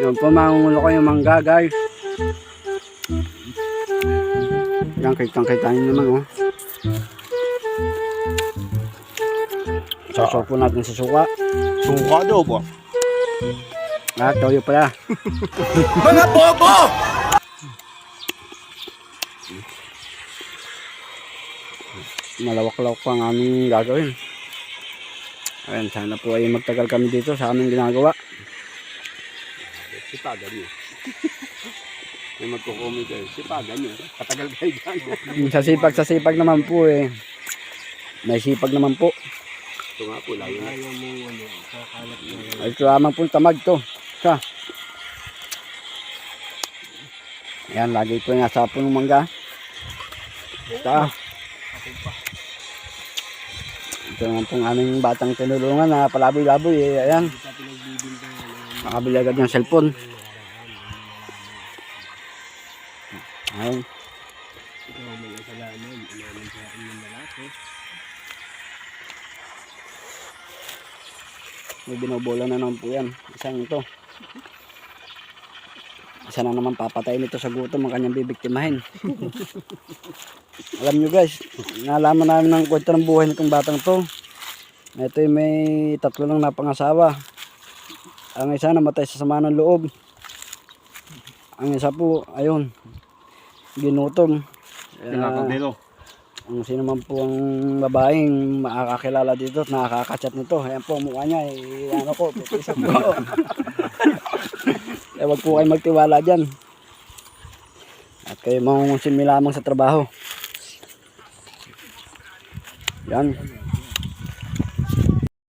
Yung pamangulo ko yung mangga guys. Yan, kitang-kita nyo naman oh. Sasaw po natin sa suka. Suka daw po. Ah, toyo pala. Mga bobo! Malawak-lawak pa ang aming gagawin. Ayan, sana po ay magtagal kami dito sa aming ginagawa. Sipagan nyo. May magkukumit kayo. Sipagan nyo. Katagal kayo dyan. Sa sipag naman po eh. May sipag naman po. Ito nga po, layo na. Ay, lamang po tamad to. Sa. Ayan, lagi po yung nasa po ng mangga. Ito. Ito naman pong aming batang tinulungan na palaboy-laboy eh. Ayan. Nakabili agad ng cellphone. Ayan. May binobola na naman po yan. Isang ito. Isa na naman papatayin ito sa gutom ang kanyang bibiktimahin. Alam nyo guys, nalaman namin ng kwento ng buhay nitong batang to. Ito yung may 3 lang napangasawa. Ang isa namatay sa sama ng loob. Ang isa po, ayun, ginutom. Ang sino man po ang babaeng makakakilala dito at nakakachat nito. Ayan po, mukha niya. Ano ko, isa po. Eh, wag po kayo magtiwala dyan. At kayo mangungusin lamang sa trabaho. Yan.